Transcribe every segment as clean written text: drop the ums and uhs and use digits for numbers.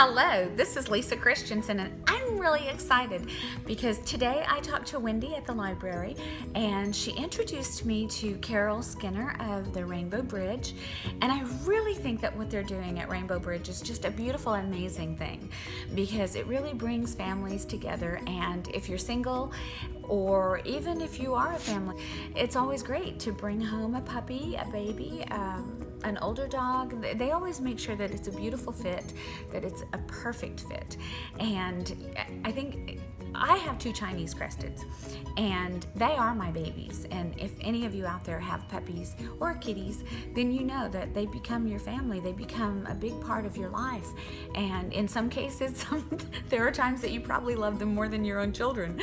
Hello, this is Lisa Christiansen, and I'm really excited because today I talked to Wendy at the library, and she introduced me to Carol Skinner of the Rainbow Bridge. And I really think that what they're doing at Rainbow Bridge is just a beautiful, amazing thing, because it really brings families together. And if you're single, or even if you are a family, it's always great to bring home a puppy, a baby, an older dog. They always make sure that it's a beautiful fit, that it's a perfect fit. And I think I have 2 Chinese cresteds, and they are my babies. And if any of you out there have puppies or kitties, then you know that they become your family. They become a big part of your life. And in some cases, there are times that you probably love them more than your own children.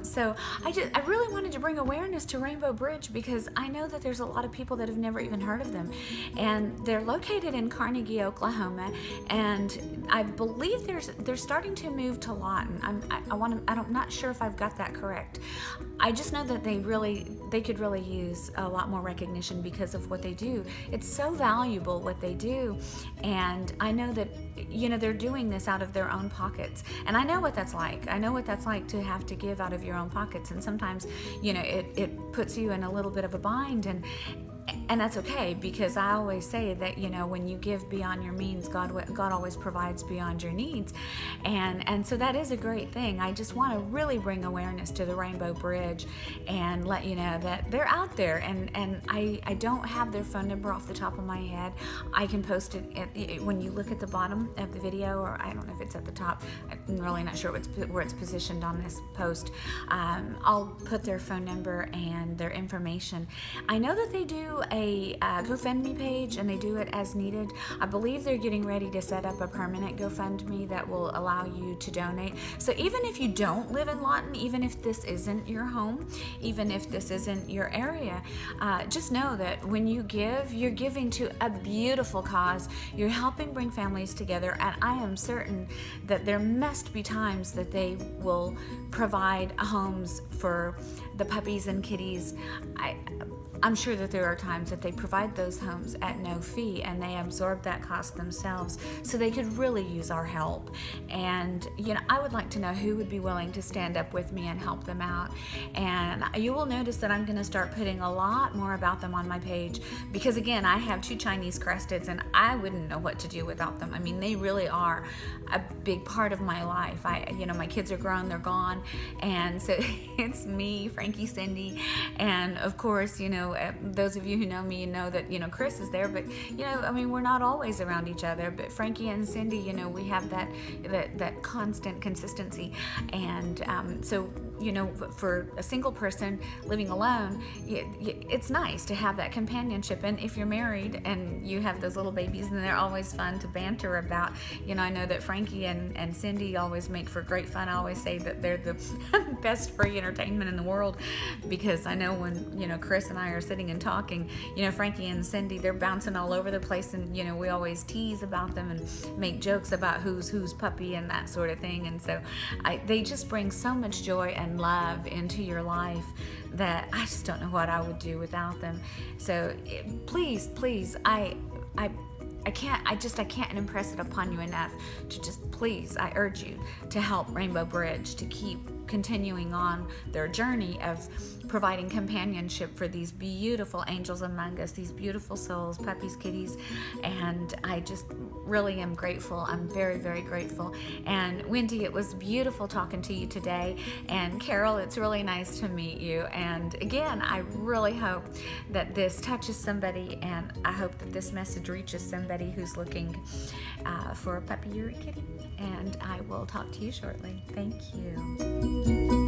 So I really wanted to bring awareness to Rainbow Bridge, because I know that there's a lot of people that have never even heard of them. And they're located in Carnegie, Oklahoma, and I believe they're starting to move to Lawton. I'm not sure if I've got that correct. I just know that they could really use a lot more recognition because of what they do. It's so valuable what they do, and I know that they're doing this out of their own pockets, and I know what that's like. I know what that's like to have to give out of your own pockets, and sometimes it puts you in a little bit of a bind, and that's okay, because I always say that when you give beyond your means, God always provides beyond your needs, and so that is a great thing. I just want to really bring awareness to the Rainbow Bridge and let you know that they're out there, and I don't have their phone number off the top of my head. I can post it when you look at the bottom of the video, or I don't know if it's at the top. I'm really not sure where it's positioned on this post. I'll put their phone number and their information. I know that they do a GoFundMe page, and they do it as needed. I believe they're getting ready to set up a permanent GoFundMe that will allow you to donate. So even if you don't live in Lawton, even if this isn't your home, even if this isn't your area, just know that when you give, you're giving to a beautiful cause. You're helping bring families together, and I am certain that there must be times that they will provide homes for the puppies and kitties. I'm sure that there are times that they provide those homes at no fee, and they absorb that cost themselves, so they could really use our help. And I would like to know who would be willing to stand up with me and help them out. And you will notice that I'm going to start putting a lot more about them on my page, because again, I have 2 Chinese cresteds, and I wouldn't know what to do without them. I mean, they really are a big part of my life. My kids are grown, they're gone, and so it's me, Frankie, Cindy, and of course, those of you who know me, know that Chris is there, but we're not always around each other. But Frankie and Cindy, we have that constant consistency, and so for a single person living alone, it's nice to have that companionship. And if you're married and you have those little babies, then they're always fun to banter about. I know that Frankie and Cindy always make for great fun. I always say that they're the best free entertainment in the world, because I know when Chris and I are sitting and talking, Frankie and Cindy, they're bouncing all over the place, and we always tease about them and make jokes about who's puppy and that sort of thing. And so they just bring so much joy and love into your life that I just don't know what I would do without them. So please, I can't impress it upon you enough to just please, I urge you to help Rainbow Bridge to keep continuing on their journey of providing companionship for these beautiful angels among us, these beautiful souls, puppies, kitties, and I just really am grateful. I'm very, very grateful. And Wendy, it was beautiful talking to you today, and Carol, it's really nice to meet you. And again, I really hope that this touches somebody, and I hope that this message reaches somebody who's looking for a puppy or a kitty. And I will talk to you shortly. Thank you.